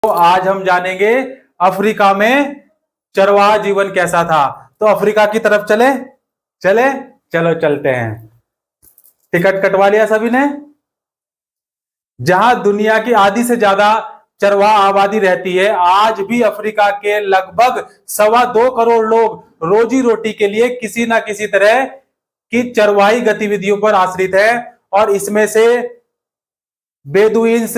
तो आज हम जानेंगे अफ्रीका में चरवाहा जीवन कैसा था। तो अफ्रीका की तरफ चले चले चलो चलते हैं। टिकट कटवा लिया सभी ने। जहां दुनिया की आधी से ज्यादा चरवाहा आबादी रहती है, आज भी अफ्रीका के लगभग 2.25 करोड़ लोग रोजी रोटी के लिए किसी ना किसी तरह की चरवाही गतिविधियों पर आश्रित है। और इसमें से बेदुइन्स,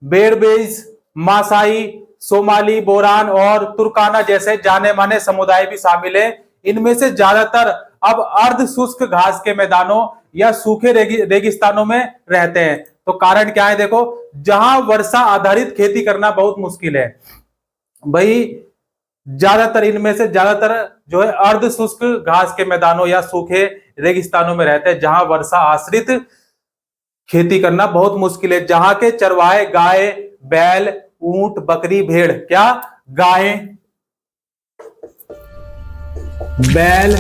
बेरबेज, मासाई, सोमाली, बोरान और तुर्काना जैसे जाने माने समुदाय भी शामिल हैं। इनमें से ज्यादातर अब अर्ध शुष्क घास के मैदानों या सूखे रेगिस्तानों में रहते हैं। तो कारण क्या है? देखो, जहां वर्षा आधारित खेती करना बहुत मुश्किल है भाई, ज्यादातर इनमें से ज्यादातर जो है अर्ध शुष्क घास के मैदानों या सूखे रेगिस्तानों में रहते हैं, जहां वर्षा आश्रित खेती करना बहुत मुश्किल है। जहां के चरवाहे गाय, बैल, ऊंट, बकरी, भेड़, क्या गाय, बैल,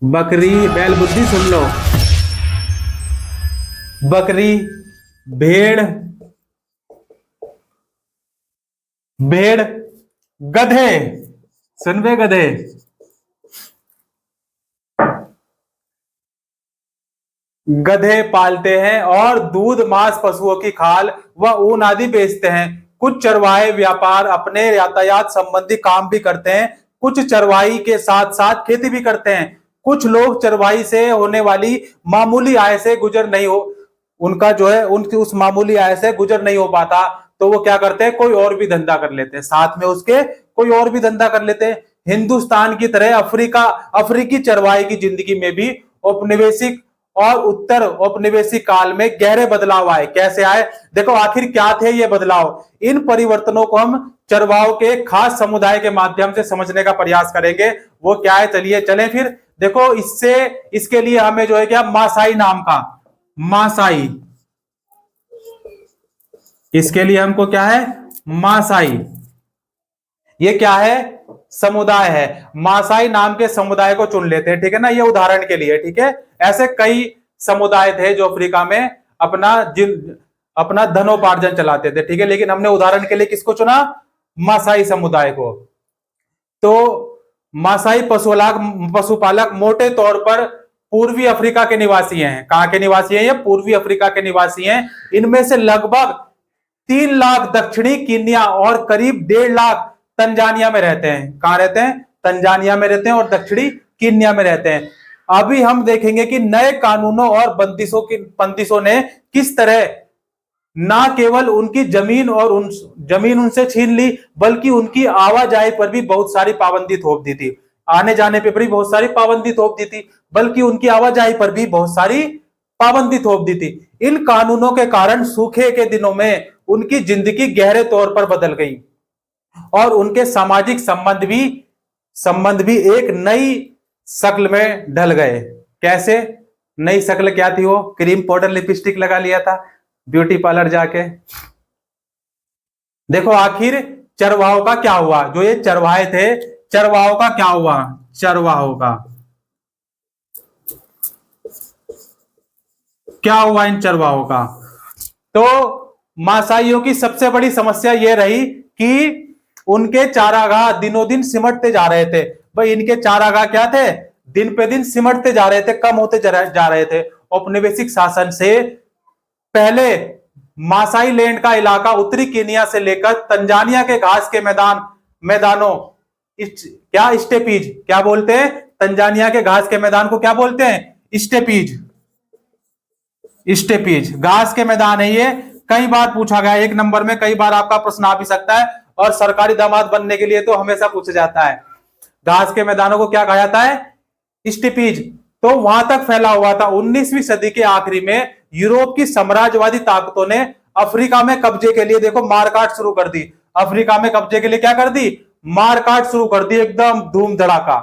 बकरी, बैल बुद्धि सुन लो, बकरी, भेड़, भेड़, गधे, सुन बे गधे, गधे पालते हैं और दूध, मांस, पशुओं की खाल व ऊन आदि बेचते हैं। कुछ चरवाहे व्यापार, अपने यातायात संबंधी काम भी करते हैं। कुछ चरवाही के साथ साथ खेती भी करते हैं। कुछ लोग चरवाही से होने वाली मामूली आय से गुजर नहीं हो उनका जो है उनकी उस मामूली आय से गुजर नहीं हो पाता, तो वो क्या करते हैं, कोई और भी धंधा कर लेते हैं, साथ में उसके कोई और भी धंधा कर लेते हैं। हिंदुस्तान की तरह अफ्रीकी चरवाही की जिंदगी में भी औपनिवेशिक और उत्तर औपनिवेशिक काल में गहरे बदलाव आए। कैसे आए? देखो, आखिर क्या थे ये बदलाव। इन परिवर्तनों को हम चरवाहों के खास समुदाय के माध्यम से समझने का प्रयास करेंगे। वो क्या है, चलिए चलें फिर। देखो, इसके लिए हमें जो है क्या, मासाई नाम का, मासाई, इसके लिए हमको क्या है, मासाई, ये क्या है, समुदाय है। मासाई नाम के समुदाय को चुन लेते हैं, ठीक है ना, ये उदाहरण के लिए, ठीक है। ऐसे कई समुदाय थे जो अफ्रीका में अपना धनोपार्जन चलाते थे, ठीक है, लेकिन हमने उदाहरण के लिए किसको चुना, मासाई समुदाय को। तो मासाई पशुपालक मोटे तौर पर पूर्वी अफ्रीका के निवासी हैं। कहां के निवासी हैं ये? पूर्वी अफ्रीका के निवासी हैं। इनमें से लगभग 3 लाख दक्षिणी कीनिया और करीब 1.5 लाख तंजानिया में रहते हैं। कहां रहते हैं? तंजानिया में रहते हैं और दक्षिणी कीनिया में रहते हैं। अभी हम देखेंगे कि नए कानूनों और बंदिशों ने किस तरह ना केवल उनकी जमीन उनसे छीन ली, बल्कि उनकी आवाजाही पर भी बहुत सारी पाबंदी थोप दी थी। आने जाने पर भी बहुत सारी पाबंदी थोप दी थी, बल्कि उनकी आवाजाही पर भी बहुत सारी पाबंदी थोप दी थी। इन कानूनों के कारण सूखे के दिनों में उनकी जिंदगी गहरे तौर पर बदल गई और उनके सामाजिक संबंध भी एक नई शक्ल में ढल गए। कैसे? नई शक्ल क्या थी वो? क्रीम पाउडर लिपस्टिक लगा लिया था ब्यूटी पार्लर जाके। देखो, आखिर चरवाहों का क्या हुआ? जो ये चरवाहे थे, चरवाहों का क्या हुआ? चरवाहों का क्या हुआ इन चरवाहों का? तो मासाइयों की सबसे बड़ी समस्या यह रही कि उनके चारागाह दिनों दिन सिमटते जा रहे थे। भाई, इनके चारागाह क्या थे? दिन पे दिन सिमटते जा रहे थे, कम होते जा रहे थे। औपनिवेशिक शासन से पहले मासाई लैंड का इलाका उत्तरी केनिया से लेकर तंजानिया के घास के मैदानों क्या स्टेपीज, क्या बोलते हैं? तंजानिया के घास के मैदान को क्या बोलते हैं? स्टेपीज। स्टेपीज घास के मैदान है ये। कई बार पूछा गया, 1 नंबर में कई बार आपका प्रश्न आ भी सकता है, और सरकारी दामाद बनने के लिए तो हमेशा पूछा जाता है। घास के मैदानों को क्या कहा जाता है? स्टेपीज। तो वहां तक फैला हुआ था। 19वीं सदी के आखिरी में यूरोप की साम्राज्यवादी ताकतों ने अफ्रीका में कब्जे के लिए, देखो, मारकाट शुरू कर दी। अफ्रीका में कब्जे के लिए क्या कर दी? मारकाट शुरू कर दी, एकदम धूम धड़ाका।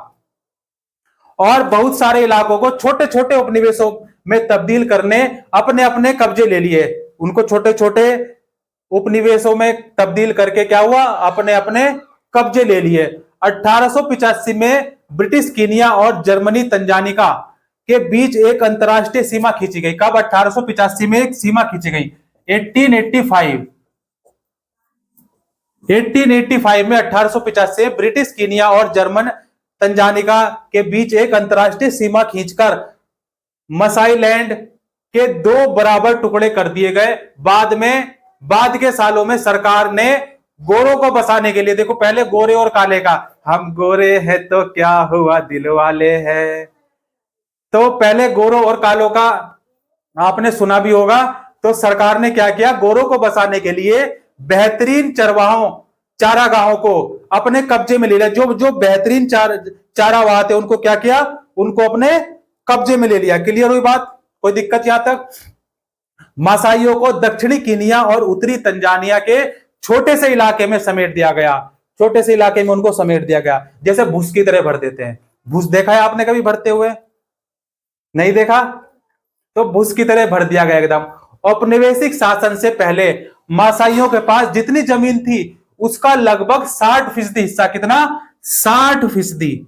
और बहुत सारे इलाकों को छोटे छोटे उपनिवेशों में तब्दील करने अपने अपने कब्जे ले लिए। उनको छोटे छोटे उपनिवेशों में तब्दील करके क्या हुआ? अपने अपने कब्जे ले लिए। 1885 में ब्रिटिश कीनिया और जर्मनी तंजानिका के बीच एक अंतरराष्ट्रीय सीमा खींची गई। कब? 1885 में एक सीमा खींची गई। 1885 1885 में 1885 से ब्रिटिश कीनिया और जर्मन तंजानिका के बीच एक अंतरराष्ट्रीय सीमा खींचकर मसाई लैंड के 2 बराबर टुकड़े कर दिए गए। बाद के सालों में सरकार ने गोरों को बसाने के लिए, देखो पहले गोरे और काले का, हम गोरे हैं तो क्या हुआ दिल वाले हैं, तो पहले गोरों और कालों का आपने सुना भी होगा। तो सरकार ने क्या किया, गोरों को बसाने के लिए बेहतरीन चारागाहों को अपने कब्जे में ले लिया। जो बेहतरीन चारागाह थे उनको क्या किया, उनको अपने कब्जे में ले लिया। क्लियर हुई बात, कोई दिक्कत यहां तक? मासाइयों को दक्षिणी कीनिया और उत्तरी तंजानिया के छोटे से इलाके में समेट दिया गया। छोटे से इलाके में उनको समेट दिया गया, जैसे भूस की तरह भर देते हैं। भूस देखा है आपने कभी भरते हुए? नहीं देखा? तो भूस की तरह भर दिया गया एकदम। औपनिवेशिक शासन से पहले मासाइयों के पास जितनी जमीन थी उसका लगभग 60% हिस्सा, कितना? 60%,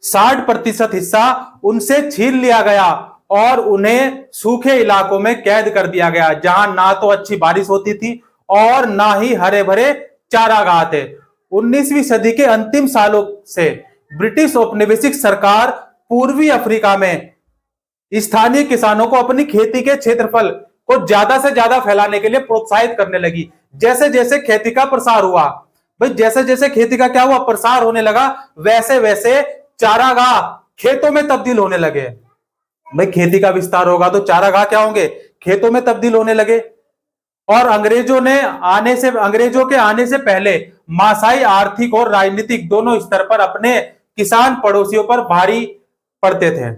60% हिस्सा उनसे छीन लिया गया और उन्हें सूखे इलाकों में कैद कर दिया गया, जहां ना तो अच्छी बारिश होती थी और ना ही हरे भरे चारागाह थे। 19वीं सदी के अंतिम सालों से ब्रिटिश औपनिवेशिक सरकार पूर्वी अफ्रीका में स्थानीय किसानों को अपनी खेती के क्षेत्रफल को ज्यादा से ज्यादा फैलाने के लिए प्रोत्साहित करने लगी। जैसे जैसे खेती का प्रसार हुआ, भाई जैसे जैसे खेती का क्या हुआ, प्रसार होने लगा, वैसे वैसे चारागाह खेतों में तब्दील होने लगे। भाई खेती का विस्तार होगा तो चारागाह क्या होंगे, खेतों में तब्दील होने लगे। और अंग्रेजों के आने से पहले मासाई आर्थिक और राजनीतिक दोनों स्तर पर अपने किसान पड़ोसियों पर भारी पड़ते थे।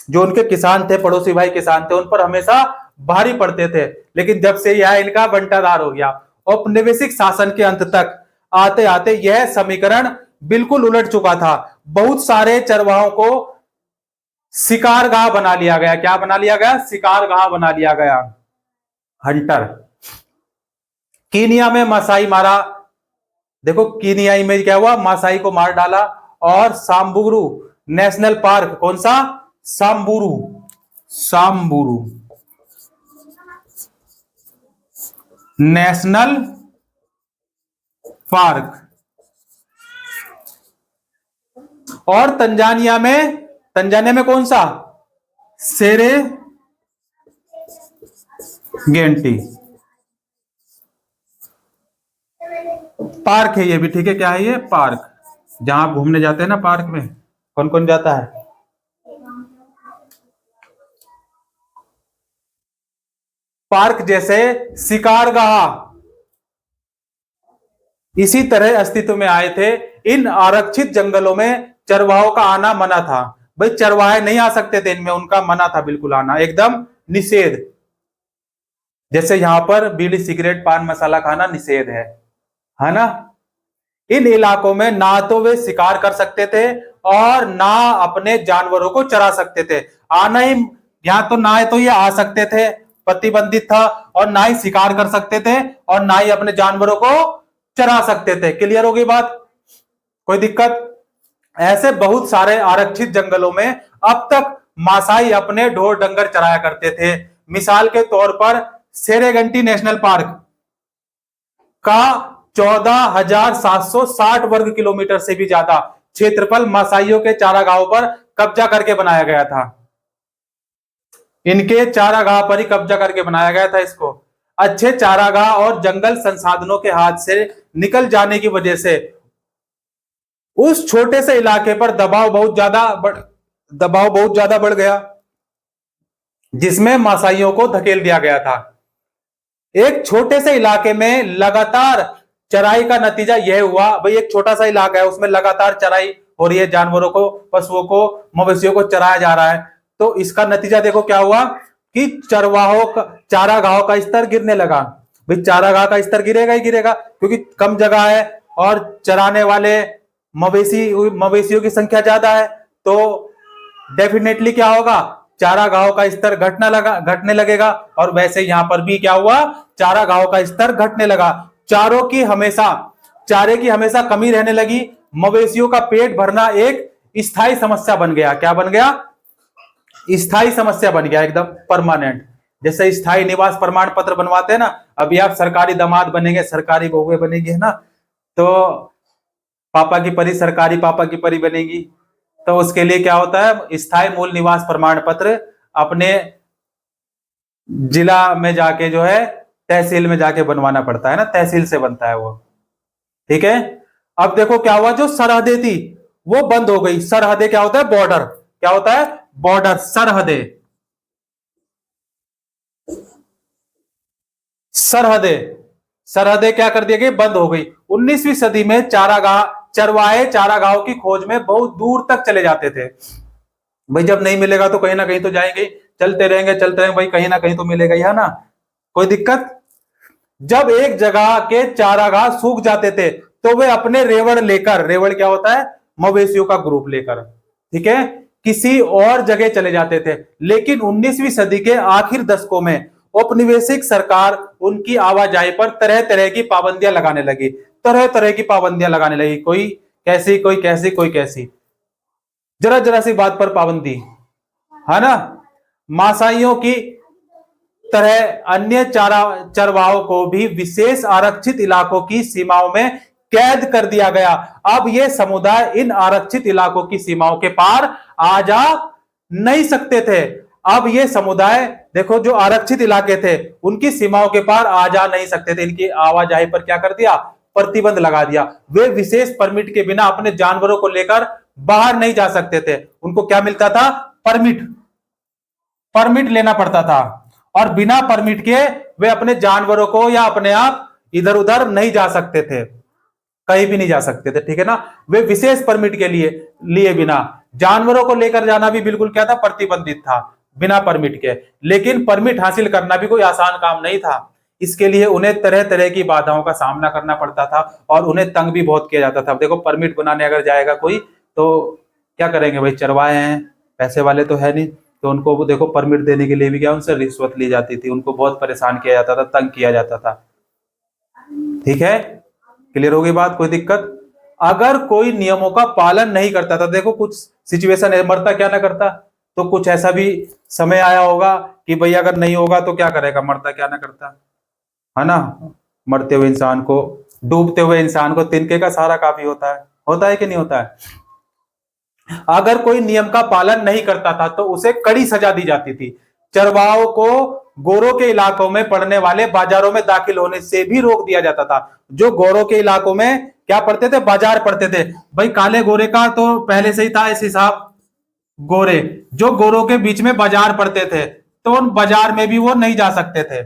जो उनके किसान थे, पड़ोसी भाई किसान थे, उन पर हमेशा भारी पड़ते थे। लेकिन जब से यह इनका बंटाधार हो गया, औपनिवेशिक शासन के अंत तक आते आते यह समीकरण बिल्कुल उलट चुका था। बहुत सारे चरवाहों को शिकारगाह बना लिया गया। क्या बना लिया गया? शिकारगाह बना लिया गया, हंटर। कीनिया में मासाई मारा, देखो कीनियाई में क्या हुआ, मासाई को मार डाला। और साम्बुरू नेशनल पार्क, कौन सा? साम्बुरू नेशनल पार्क। और तंजानिया में कौन सा? सेरे गेंटी पार्क है ये भी, ठीक है। क्या है ये? पार्क, जहां आप घूमने जाते हैं ना, पार्क में कौन कौन जाता है? पार्क जैसे शिकारगाह इसी तरह अस्तित्व में आए थे। इन आरक्षित जंगलों में चरवाहों का आना मना था। भाई चरवाहे नहीं आ सकते थे इनमें, उनका मना था बिल्कुल आना, एकदम निषेध। जैसे यहां पर बीड़ी सिगरेट पान मसाला खाना निषेध है ना। इन इलाकों में ना तो वे शिकार कर सकते थे और ना अपने जानवरों को चरा सकते थे। आना ही यहां तो ना तो ये आ सकते थे, प्रतिबंधित था, और ना ही शिकार कर सकते थे और ना ही अपने जानवरों को चरा सकते थे। क्लियर हो गई बात, कोई दिक्कत? ऐसे बहुत सारे आरक्षित जंगलों में अब तक मासाई अपने ढोर डंगर चराया करते थे। मिसाल के तौर पर सेरेगंटी नेशनल पार्क का 14,760 वर्ग किलोमीटर से भी ज्यादा क्षेत्रफल मासाइयों के चारागाहों पर कब्जा करके बनाया गया था। इनके चारागाह पर ही कब्जा करके बनाया गया था इसको। अच्छे चारागाह और जंगल संसाधनों के हाथ से निकल जाने की वजह से उस छोटे से इलाके पर दबाव बहुत ज्यादा बढ़ गया, जिसमें मासाइयों को धकेल दिया गया था। एक छोटे से इलाके में लगातार चराई का नतीजा यह हुआ, भाई एक छोटा सा इलाका है, उसमें लगातार चराई हो रही है, जानवरों को, पशुओं को, मवेशियों को चराया जा रहा है। तो इसका नतीजा देखो क्या हुआ कि चारागाहों का स्तर गिरने लगा। भाई चारागाह का स्तर गिरेगा ही गिरेगा, क्योंकि कम जगह है और चराने वाले मवेशियों की संख्या ज्यादा है, तो डेफिनेटली क्या होगा, चारागाहों का स्तर घटने लगेगा। और वैसे यहां पर भी क्या हुआ, चारागाहों का स्तर घटने लगा। चारे की हमेशा कमी रहने लगी। मवेशियों का पेट भरना एक स्थायी समस्या बन गया। क्या बन गया? स्थायी समस्या बन गया, एकदम परमानेंट। जैसे स्थायी निवास प्रमाण पत्र बनवाते हैं ना, अभी आप सरकारी दामाद बनेंगे, सरकारी बहुएं बनेगी, है ना, तो पापा की परी सरकारी पापा की परी बनेगी, तो उसके लिए क्या होता है, स्थायी मूल निवास प्रमाण पत्र अपने जिला में जाके जो है तहसील में जाके बनवाना पड़ता है ना, तहसील से बनता है वो। ठीक है, अब देखो क्या हुआ, जो सरहदें थी वो बंद हो गई। सरहदें क्या होता है, बॉर्डर, क्या होता है, बॉर्डर, सरहदें, सरहदें, सरहदें क्या कर दी गई, बंद हो गई। 19वीं सदी में चारागाह, चरवाहे चारागाहों की खोज में बहुत दूर तक चले जाते थे। भाई जब नहीं मिलेगा तो कहीं ना कहीं तो जाएंगे, चलते रहेंगे चलते रहेंगे, भाई कहीं ना कहीं तो मिलेगा ही, है ना, कोई दिक्कत। जब एक जगह के चारागाह सूख जाते थे तो वे अपने रेवड़ लेकर, रेवड़ क्या होता है, मवेशियों का ग्रुप लेकर, ठीक है, किसी और जगह चले जाते थे। लेकिन 19वीं सदी के आखिर दशकों में औपनिवेशिक सरकार उनकी आवाजाही पर तरह तरह की पाबंदियां लगाने लगी, तरह तरह की पाबंदियां लगाने लगी, कोई कैसी कोई कैसी कोई कैसी, जरा जरा सी बात पर पाबंदी, है ना। मासाइयों की तरह अन्य चरवाहों को भी विशेष आरक्षित इलाकों की सीमाओं में कैद कर दिया गया। अब ये समुदाय इन आरक्षित इलाकों की सीमाओं के पार आ जा नहीं सकते थे। अब ये समुदाय देखो, जो आरक्षित इलाके थे उनकी सीमाओं के पार आ जा नहीं सकते थे, इनकी आवाजाही पर क्या कर दिया, प्रतिबंध लगा दिया। वे विशेष परमिट के बिना अपने जानवरों को लेकर बाहर नहीं जा सकते थे। उनको क्या मिलता था, परमिट, परमिट लेना पड़ता था, और बिना परमिट के वे अपने जानवरों को या अपने आप इधर उधर नहीं जा सकते थे, कहीं भी नहीं जा सकते थे, ठीक है ना। वे विशेष परमिट के लिए बिना जानवरों को लेकर जाना भी बिल्कुल क्या था, प्रतिबंधित था, बिना परमिट के। लेकिन परमिट हासिल करना भी कोई आसान काम नहीं था, इसके लिए उन्हें तरह तरह की बाधाओं का सामना करना पड़ता था और उन्हें तंग भी बहुत किया जाता था। देखो परमिट बनाने अगर जाएगा कोई तो क्या करेंगे, भाई चरवाहे हैं, पैसे वाले तो है नहीं, तो उनको देखो परमिट देने के लिए भी क्या उनसे रिश्वत ली जाती थी, उनको बहुत परेशान किया जाता था, तंग किया जाता था। ठीक है, क्लियर होगी बात, कोई दिक्कत। अगर कोई नियमों का पालन नहीं करता था, देखो कुछ सिचुएशन है, मरता क्या ना करता, तो कुछ ऐसा भी समय आया होगा कि भाई अगर नहीं होगा तो क्या करेगा, मरता क्या ना करता, है ना। मरते हुए इंसान को, डूबते हुए इंसान को तिनके का सहारा काफी होता है कि नहीं होता है। अगर कोई नियम का पालन नहीं करता था तो उसे कड़ी सजा दी जाती थी। चरवाहों को गोरों के इलाकों में पड़ने वाले बाजारों में दाखिल होने से भी रोक दिया जाता था। जो गोरों के इलाकों में क्या पड़ते थे, बाजार पड़ते थे, भाई काले गोरे का तो पहले से ही था इस हिसाब, गोरे, जो गोरों के बीच में बाजार पड़ते थे तो उन बाजार में भी वो नहीं जा सकते थे,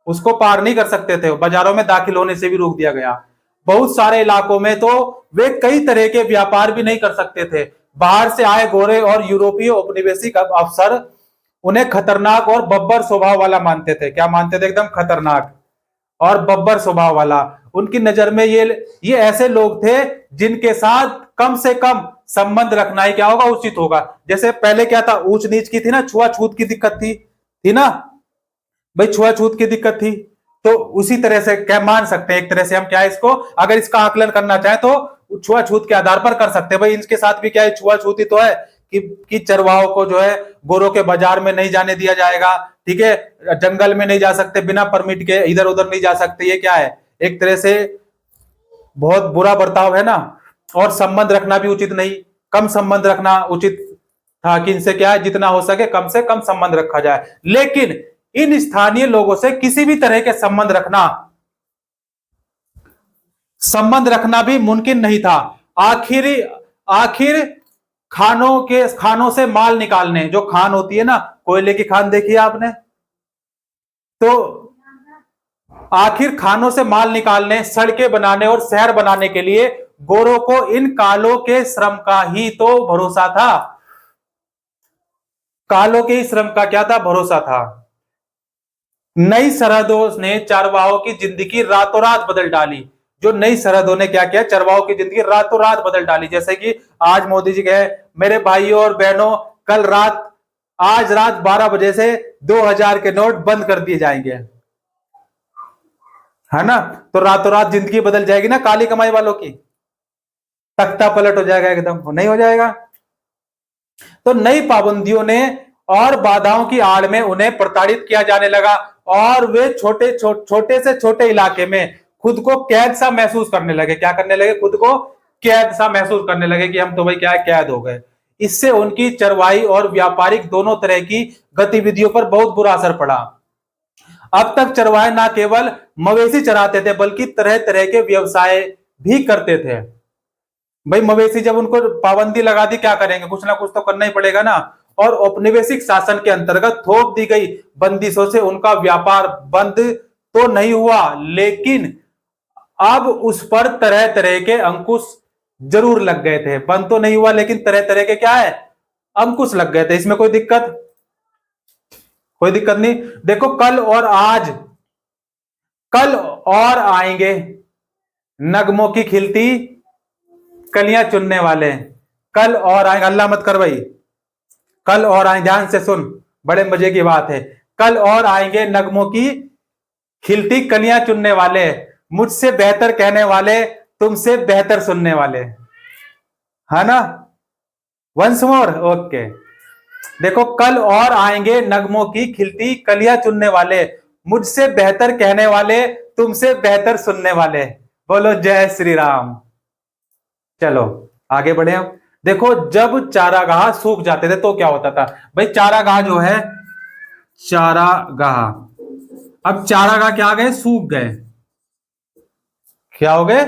उसको पार नहीं कर सकते थे, बाजारों में दाखिल होने से भी रोक दिया गया। बहुत सारे इलाकों में तो वे कई तरह के व्यापार भी नहीं कर सकते थे। बाहर से आए गोरे और यूरोपीय औपनिवेशिक अफसर उन्हें खतरनाक और बब्बर स्वभाव वाला मानते थे। क्या मानते थे, एकदम खतरनाक और बब्बर स्वभाव वाला। उनकी नजर में ये ऐसे लोग थे जिनके साथ कम से कम संबंध रखना ही क्या होगा, उचित होगा। जैसे पहले क्या था, ऊंच नीच की थी ना, छुआछूत की दिक्कत थी ना भाई, छुआछूत की दिक्कत थी, तो उसी तरह से क्या मान सकते हैं, एक तरह से हम क्या है इसको, अगर इसका आकलन करना चाहे तो छुआछूत के आधार पर कर सकते हैं। भाई इनके साथ भी क्या है, छुआछूती तो है कि चरवाहों को जो है गोरों के बाजार में नहीं जाने दिया जाएगा, ठीक है, जंगल में नहीं जा सकते, बिना परमिट के इधर उधर नहीं जा सकते, ये क्या है, एक तरह से बहुत बुरा बर्ताव है ना। और संबंध रखना भी उचित नहीं, कम संबंध रखना उचित था कि इनसे क्या है, जितना हो सके कम से कम संबंध रखा जाए। लेकिन इन स्थानीय लोगों से किसी भी तरह के संबंध रखना भी मुमकिन नहीं था। आखिर खानों से माल निकालने, जो खान होती है ना, कोयले की खान देखी है आपने, तो आखिर खानों से माल निकालने, सड़कें बनाने और शहर बनाने के लिए गोरों को इन कालों के श्रम का ही तो भरोसा था। कालों के श्रम का क्या था, भरोसा था। नई सरहदों ने चरवाहों की जिंदगी रातों रात बदल डाली। जो नई सरहदों ने क्या किया, चरवाहों की जिंदगी रातों रात बदल डाली। जैसे कि आज मोदी जी कहे, मेरे भाइयों और बहनों, आज रात 12 बजे से 2000 के नोट बंद कर दिए जाएंगे, है ना। तो रातों रात जिंदगी बदल जाएगी ना काली कमाई वालों की, तख्ता पलट हो जाएगा, एकदम नहीं हो जाएगा। तो नई पाबंदियों ने और बाधाओं की आड़ में उन्हें प्रताड़ित किया जाने लगा और वे छोटे से छोटे इलाके में खुद को कैद सा महसूस करने लगे। क्या करने लगे? खुद को कैद सा महसूस करने लगे कि हम तो भाई क्या है, कैद हो गए। इससे उनकी चरवाही और व्यापारिक दोनों तरह की गतिविधियों पर बहुत बुरा असर पड़ा। अब तक चरवाहे न केवल मवेशी चराते थे बल्कि तरह तरह के व्यवसाय भी करते थे। भाई मवेशी जब उनको पाबंदी लगा दी, क्या करेंगे? कुछ ना कुछ तो करना ही पड़ेगा ना। और औपनिवेशिक शासन के अंतर्गत थोप दी गई बंदिशों से उनका व्यापार बंद तो नहीं हुआ, लेकिन अब उस पर तरह तरह के अंकुश जरूर लग गए थे। बंद तो नहीं हुआ, लेकिन तरह तरह के क्या है, अंकुश लग गए थे। इसमें कोई दिक्कत नहीं। देखो, कल और आएंगे नगमों की खिलती कलियां चुनने वाले। कल और आएंगे, अल्लाह मत कर भाई। कल और आएंगे, ध्यान से सुन, बड़े मजे की बात है। कल और आएंगे नगमों की खिलती कलियां चुनने वाले, मुझसे बेहतर कहने वाले, तुमसे बेहतर सुनने वाले, है ना? Once more, okay. देखो, कल और आएंगे नगमों की खिलती कलियां चुनने वाले, मुझसे बेहतर कहने वाले, तुमसे बेहतर सुनने वाले। बोलो जय श्री राम। चलो आगे बढ़े हम। देखो, जब चारागाह सूख जाते थे तो क्या होता था भाई? चारागाह जो है, चारागाह, अब चारागाह क्या गए? सूख गए। क्या हो गए?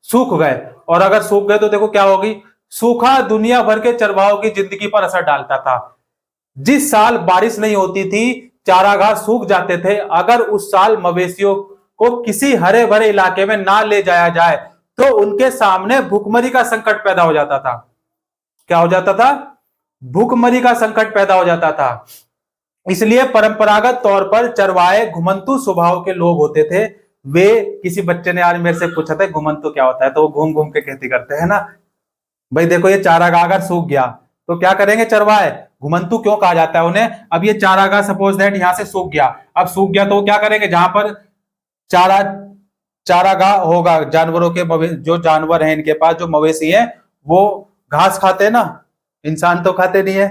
सूख गए। और अगर सूख गए तो देखो क्या होगी? सूखा दुनिया भर के चरवाहों की जिंदगी पर असर डालता था। जिस साल बारिश नहीं होती थी, चारागाह सूख जाते थे। अगर उस साल मवेशियों को किसी हरे भरे इलाके में ना ले जाया जाए तो उनके सामने भूखमरी का संकट पैदा हो जाता था। क्या हो जाता था? भूखमरी का संकट पैदा हो जाता था। इसलिए परंपरागत तौर पर चरवाहे घुमंतु स्वभाव के लोग होते थे। वे, किसी बच्चे ने आज मेरे से पूछा था घुमंतु क्या होता है, तो वो घूम घूम के खेती करते हैं ना भाई। देखो, ये चारागाह अगर सूख गया तो क्या करेंगे चरवाहे? घुमंतु क्यों कहा जाता है उन्हें? अब ये चारागाह सपोज दैट यहां से सूख गया, अब सूख गया तो क्या करेंगे? जहां पर चारा चारागाह होगा, जानवरों के जो जानवर हैं इनके पास, जो मवेशी हैं, वो घास खाते हैं ना, इंसान तो खाते नहीं है।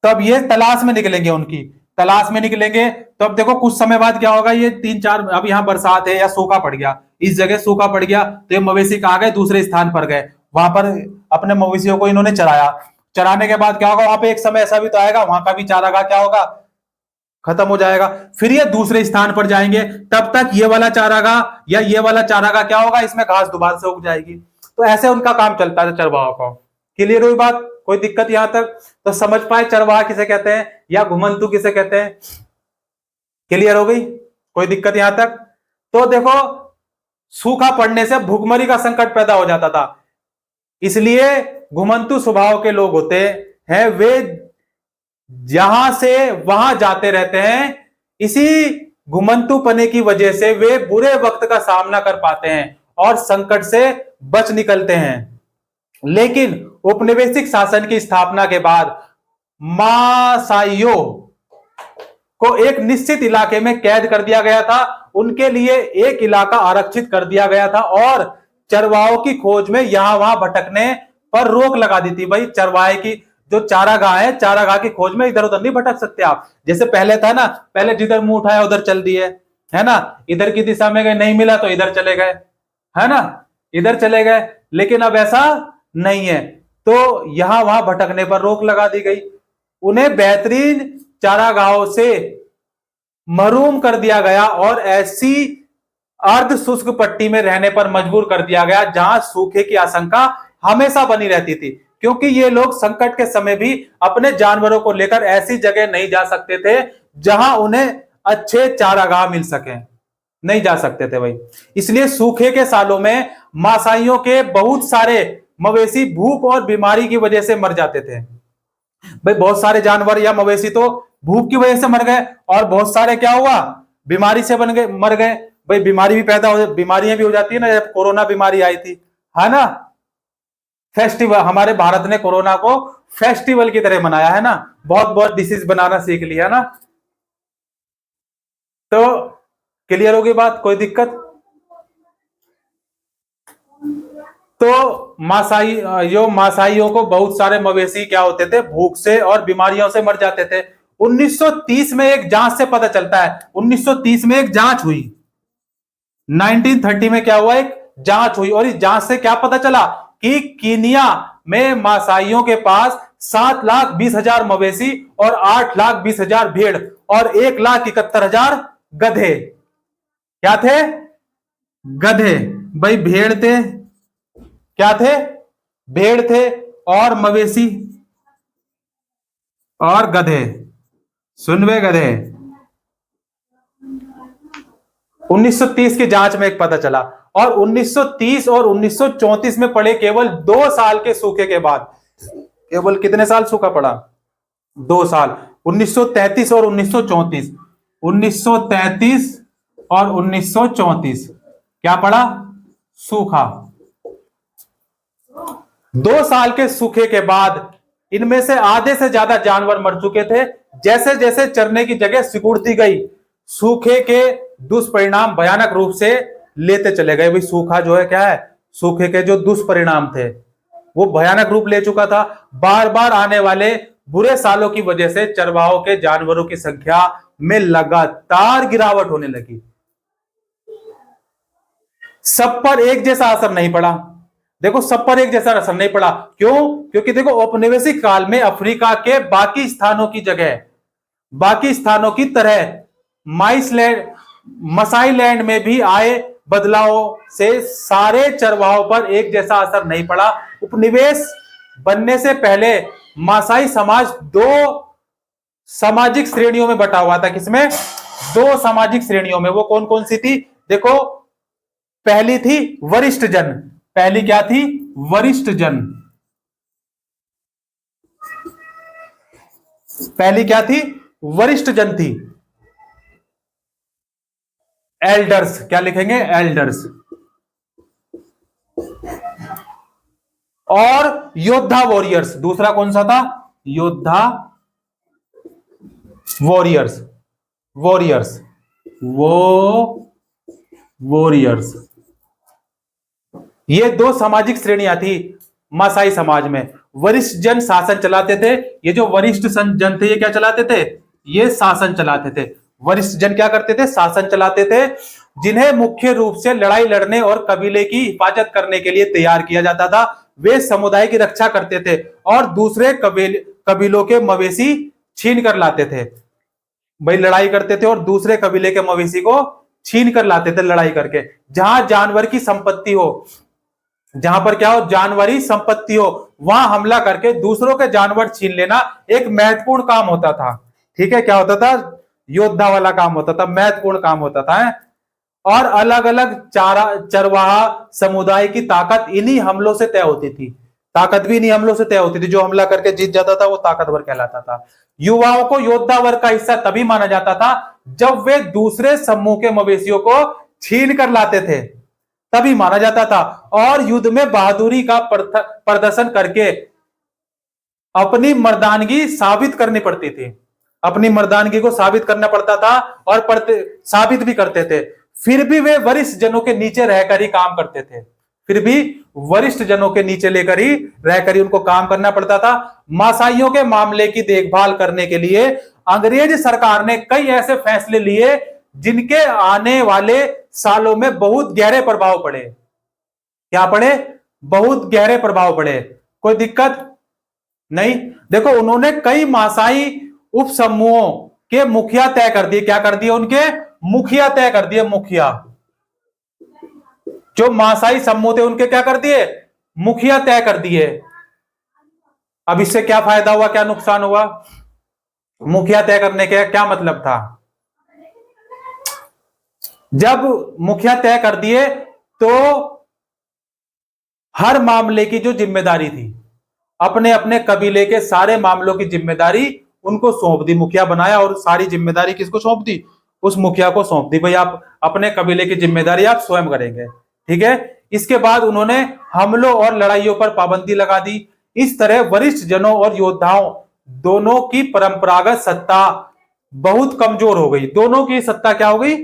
तो अब ये तलाश में निकलेंगे, उनकी तलाश में निकलेंगे। तो अब देखो कुछ समय बाद क्या होगा, ये 3-4, अब यहाँ बरसात है या सूखा पड़ गया, इस जगह सूखा पड़ गया तो ये मवेशी कहाँ गए? दूसरे स्थान पर गए। वहां पर अपने मवेशियों को इन्होंने चराया। चराने के बाद क्या होगा? वहां पे एक समय ऐसा भी तो आएगा, वहां का भी चारागाह क्या होगा? खत्म हो जाएगा। फिर ये दूसरे स्थान पर जाएंगे, तब तक ये वाला चारागाह या ये वाला चारागाह क्या होगा? इसमें घास दोबारा से उग जाएगी। तो ऐसे उनका काम चलता है चरवाहों का। क्लियर हुई बात? कोई दिक्कत यहां तक? तो समझ पाए चरवाहा किसे कहते हैं या घुमंतु किसे कहते हैं? क्लियर हो गई? कोई दिक्कत यहां तक? तो देखो, सूखा पड़ने से भूखमरी का संकट पैदा हो जाता था। इसलिए घुमंतु स्वभाव के लोग होते हैं, वे जहां से वहां जाते रहते हैं। इसी घुमंतुपने की वजह से वे बुरे वक्त का सामना कर पाते हैं और संकट से बच निकलते हैं। लेकिन औपनिवेशिक शासन की स्थापना के बाद मासाइयों को एक निश्चित इलाके में कैद कर दिया गया था। उनके लिए एक इलाका आरक्षित कर दिया गया था और चरवाहों की खोज में यहां वहां भटकने पर रोक लगा दी थी। भाई चरवाहे की जो चारागाह है, चारागाह की खोज में इधर उधर नहीं भटक सकते आप। जैसे पहले था ना, पहले जिधर मुंह उठाया उधर चल दिए, है ना? इधर की दिशा में गए, नहीं मिला तो इधर चले गए, है ना? इधर चले गए। लेकिन अब ऐसा नहीं है, तो यहां वहां भटकने पर रोक लगा दी गई। उन्हें बेहतरीन चारागाहों से महरूम कर दिया गया और ऐसी अर्ध शुष्क पट्टी में रहने पर मजबूर कर दिया गया जहां सूखे की आशंका हमेशा बनी रहती थी, क्योंकि ये लोग संकट के समय भी अपने जानवरों को लेकर ऐसी जगह नहीं जा सकते थे जहां उन्हें अच्छे चारागाह मिल सके। नहीं जा सकते थे भाई। इसलिए सूखे के सालों में मासाइयों के बहुत सारे मवेशी भूख और बीमारी की वजह से मर जाते थे। भाई बहुत सारे जानवर या मवेशी तो भूख की वजह से मर गए और बहुत सारे क्या हुआ? बीमारी से मर गए। भाई बीमारी भी पैदा हो, बीमारियां भी हो जाती है ना, जब कोरोना बीमारी आई थी, है ना? फेस्टिवल, हमारे भारत ने कोरोना को फेस्टिवल की तरह मनाया है ना, बहुत बहुत डिशेज बनाना सीख लिया ना। तो क्लियर होगी बात? कोई दिक्कत? तो मासाइयों को बहुत सारे मवेशी क्या होते थे? भूख से और बीमारियों से मर जाते थे। 1930 में एक जांच से पता चलता है, 1930 में एक जांच हुई, 1930 में क्या हुआ, एक जांच हुई, और इस जांच से क्या पता चला कि कीनिया में मासाइयों के पास 7,20,000 मवेशी और 8,20,000 भेड़ और 1,71,000 गधे। क्या थे? गधे। भाई भेड़ थे, क्या थे? भेड़ थे, और मवेशी और गधे। सुन वे गधे। 1930 की जांच में एक पता चला, और 1930 और 1934 में पड़े केवल 2 साल के सूखे के बाद, केवल कितने साल सूखा पड़ा? 2 साल, 1933 और 1934, 1933 और 1934 क्या पड़ा? सूखा। 2 साल के सूखे के बाद इनमें से आधे से ज्यादा जानवर मर चुके थे। जैसे जैसे चरने की जगह सिकुड़ती गई, सूखे के दुष्परिणाम भयानक रूप से लेते चले गए। भाई सूखा जो है क्या है? सूखे के जो दुष्परिणाम थे वो भयानक रूप ले चुका था। बार बार आने वाले बुरे सालों की वजह से चरवाहों के जानवरों की संख्या में लगातार गिरावट होने लगी। सब पर एक जैसा असर नहीं पड़ा। देखो, सब पर एक जैसा असर नहीं पड़ा। क्यों? क्योंकि देखो, औपनिवेशिक काल में अफ्रीका के बाकी स्थानों की जगह, बाकी स्थानों की तरह मसाई लैंड में भी आए बदलावों से सारे चरवाहों पर एक जैसा असर नहीं पड़ा। उपनिवेश बनने से पहले मासाई समाज 2 सामाजिक श्रेणियों में बटा हुआ था। किसमें? 2 सामाजिक श्रेणियों में। वो कौन कौन सी थी? देखो, पहली थी वरिष्ठ जन। पहली क्या थी? वरिष्ठ जन। पहली क्या थी? वरिष्ठ जन थी। एल्डर्स, क्या लिखेंगे? एल्डर्स। और योद्धा वॉरियर्स। दूसरा कौन सा था? योद्धा वॉरियर्स। Warriors, warriors. ये 2 सामाजिक श्रेणियां थी मासाई समाज में। वरिष्ठ जन शासन चलाते थे। ये जो वरिष्ठ जन थे, ये क्या चलाते थे? ये शासन चलाते थे। वरिष्ठ जन क्या करते थे? शासन चलाते थे, जिन्हें मुख्य रूप से लड़ाई लड़ने और कबीले की हिफाजत करने के लिए तैयार किया जाता था। वे समुदाय की रक्षा करते थे और दूसरे कबीलों के मवेशी छीन कर लाते थे। भाई लड़ाई करते थे और दूसरे कबीले के मवेशी को छीन कर लाते थे लड़ाई करके। जहां जानवर की संपत्ति हो, जहां पर क्या हो? जानवरी संपत्ति हो, वहां हमला करके दूसरों के जानवर छीन लेना एक महत्वपूर्ण काम होता था। ठीक है, क्या होता था? योद्धा वाला काम होता था, महत्वपूर्ण काम होता था। और अलग अलग चरवाहा समुदाय की ताकत इन्हीं हमलों से तय होती थी। ताकत भी इन्हीं हमलों से तय होती थी। जो हमला करके जीत जाता था वो ताकतवर कहलाता था। युवाओं को योद्धा वर्ग का हिस्सा तभी माना जाता था जब वे दूसरे समूह के मवेशियों को छीन कर लाते थे, तभी माना जाता था। और युद्ध में बहादुरी का प्रदर्शन करके अपनी मर्दानगी साबित करनी पड़ती थी। अपनी मर्दानगी को साबित करना पड़ता था और साबित भी करते थे। फिर भी वे वरिष्ठ जनों के नीचे रहकर ही काम करते थे। फिर भी वरिष्ठ जनों के नीचे लेकर ही रहकर ही उनको काम करना पड़ता था। मासाइयों के मामले की देखभाल करने के लिए अंग्रेज सरकार ने कई ऐसे फैसले लिए जिनके आने वाले सालों में बहुत गहरे प्रभाव पड़े। क्या पड़े? बहुत गहरे प्रभाव पड़े। कोई दिक्कत नहीं। देखो, उन्होंने कई मासाई उप समूहों के मुखिया तय कर दिए। क्या कर दिए? उनके मुखिया तय कर दिए। मुखिया, जो मासाई समूह थे उनके क्या कर दिए? मुखिया तय कर दिए। अब इससे क्या फायदा हुआ, क्या नुकसान हुआ? मुखिया तय करने के क्या मतलब था? जब मुखिया तय कर दिए तो हर मामले की जो जिम्मेदारी थी, अपने अपने कबीले के सारे मामलों की जिम्मेदारी उनको सौंप दी। मुखिया बनाया और सारी जिम्मेदारी किसको सौंप दी? उस मुखिया को सौंप दी। भाई आप अपने कबीले की जिम्मेदारी आप स्वयं करेंगे। ठीक है। इसके बाद उन्होंने हमलों और लड़ाइयों पर पाबंदी लगा दी। इस तरह वरिष्ठ जनों और योद्धाओं दोनों की परंपरागत सत्ता बहुत कमजोर हो गई। दोनों की सत्ता क्या हो गई?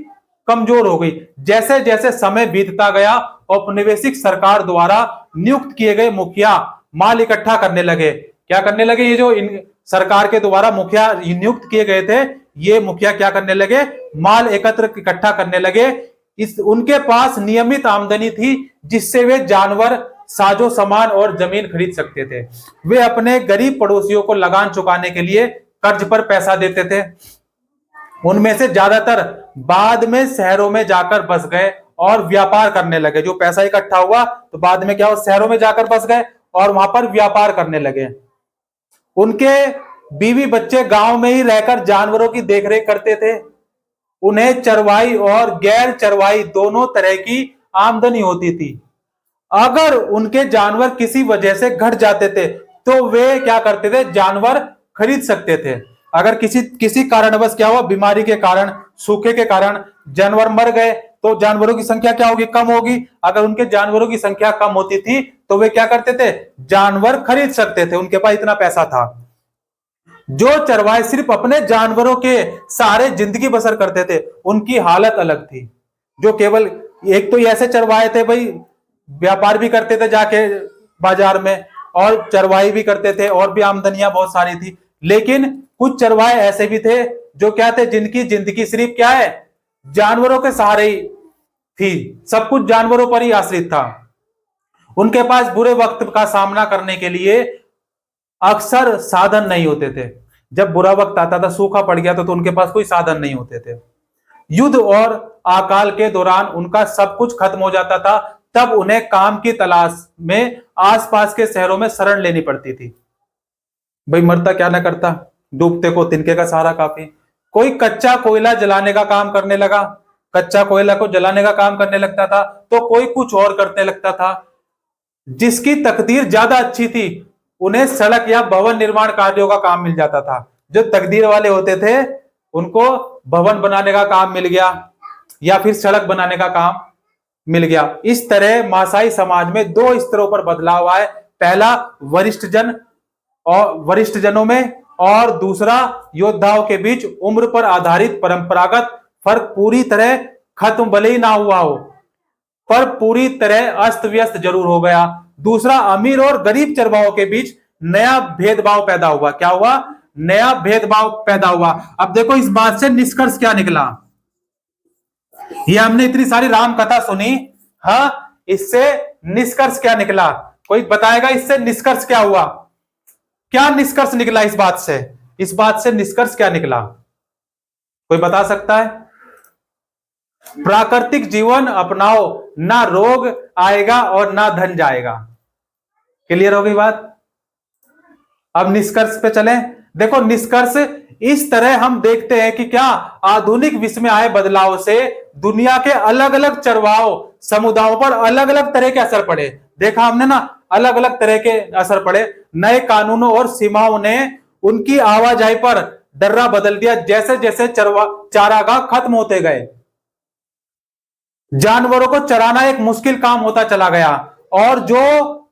कमजोर हो गई। जैसे जैसे समय बीतता गया, औपनिवेशिक सरकार द्वारा नियुक्त किए गए मुखिया माल इकट्ठा करने लगे। क्या करने लगे? ये जो सरकार के द्वारा मुखिया नियुक्त किए गए थे, ये मुखिया क्या करने लगे, माल एकत्र इकट्ठा करने लगे। इस उनके पास नियमित आमदनी थी जिससे वे जानवर, साजो सामान और जमीन खरीद सकते थे। वे अपने गरीब पड़ोसियों को लगान चुकाने के लिए कर्ज पर पैसा देते थे। उनमें से ज्यादातर बाद में शहरों में जाकर बस गए और व्यापार करने लगे। जो पैसा इकट्ठा हुआ तो बाद में क्या हुआ, शहरों में जाकर बस गए और वहां पर व्यापार करने लगे। उनके बीवी बच्चे गांव में ही रहकर जानवरों की देखरेख करते थे। उन्हें चरवाई और गैर चरवाई दोनों तरह की आमदनी होती थी। अगर उनके जानवर किसी वजह से घट जाते थे तो वे क्या करते थे, जानवर खरीद सकते थे। अगर किसी कारणवश क्या हुआ, बीमारी के कारण, सूखे के कारण जानवर मर गए तो जानवरों की संख्या क्या होगी, कम होगी। अगर उनके जानवरों की संख्या कम होती थी तो वे क्या करते थे, जानवर खरीद सकते थे, उनके पास इतना पैसा था। जो चरवाहे सिर्फ अपने जानवरों के सहारे जिंदगी बसर करते थे उनकी हालत अलग थी। जो केवल एक तो ऐसे चरवाहे थे भाई, व्यापार भी करते थे जाके बाजार में और चरवाही भी करते थे और भी आमदनियां बहुत सारी थी। लेकिन कुछ चरवाहे ऐसे भी थे जो क्या थे, जिनकी जिंदगी सिर्फ क्या है, जानवरों के सहारे ही थी, सब कुछ जानवरों पर ही आश्रित था। उनके पास बुरे वक्त का सामना करने के लिए अक्सर साधन नहीं होते थे। जब बुरा वक्त आता था, सूखा पड़ गया तो उनके पास कोई साधन नहीं होते थे। युद्ध और अकाल के दौरान उनका सब कुछ खत्म हो जाता था, तब उन्हें काम की तलाश में आसपास के शहरों में शरण लेनी पड़ती थी। भाई मरता क्या ना करता, डूबते को तिनके का सहारा काफी। कोई कच्चा कोयला जलाने का काम करने लगा, कच्चा कोयला को जलाने का काम करने लगता था, तो कोई कुछ और करने लगता था। जिसकी तकदीर ज्यादा अच्छी थी उन्हें सड़क या भवन निर्माण कार्यों का काम मिल जाता था। जो तकदीर वाले होते थे उनको भवन बनाने का काम मिल गया या फिर सड़क बनाने का काम मिल गया। इस तरह मासाई समाज में दो स्तरों पर बदलाव आए। पहला वरिष्ठ जनों में और दूसरा योद्धाओं के बीच। उम्र पर आधारित परंपरागत फर्क पूरी तरह खत्म भले ही ना हुआ हो, पर पूरी तरह अस्त व्यस्त जरूर हो गया। दूसरा, अमीर और गरीब चरवाहों के बीच नया भेदभाव पैदा हुआ। क्या हुआ, नया भेदभाव पैदा हुआ। अब देखो इस बात से निष्कर्ष क्या निकला, ये हमने इतनी सारी राम कथा सुनी, हाँ, इससे निष्कर्ष क्या निकला, कोई बताएगा इससे निष्कर्ष क्या हुआ, क्या निष्कर्ष निकला इस बात से, इस बात से निष्कर्ष क्या निकला, कोई बता सकता है? प्राकृतिक जीवन अपनाओ, ना रोग आएगा और ना धन जाएगा। क्लियर हो गई बात? अब निष्कर्ष पे चलें। देखो निष्कर्ष इस तरह हम देखते हैं कि क्या आधुनिक विश्व में आए बदलाव से दुनिया के अलग अलग चरवाहों समुदायों पर अलग अलग तरह के असर पड़े। देखा हमने ना, अलग अलग तरह के असर पड़े। नए कानूनों और सीमाओं ने उनकी आवाजाही पर डर्रा बदल दिया। जैसे जैसे चारागाह खत्म होते गए, जानवरों को चराना एक मुश्किल काम होता चला गया और जो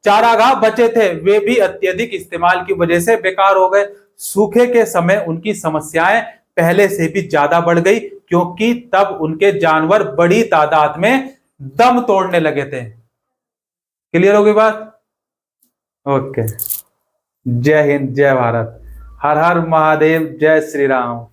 चारागाह बचे थे वे भी अत्यधिक इस्तेमाल की वजह से बेकार हो गए। सूखे के समय उनकी समस्याएं पहले से भी ज्यादा बढ़ गई क्योंकि तब उनके जानवर बड़ी तादाद में दम तोड़ने लगे थे। क्लियर हो गई बात? ओके, जय हिंद, जय भारत, हर हर महादेव, जय श्री राम।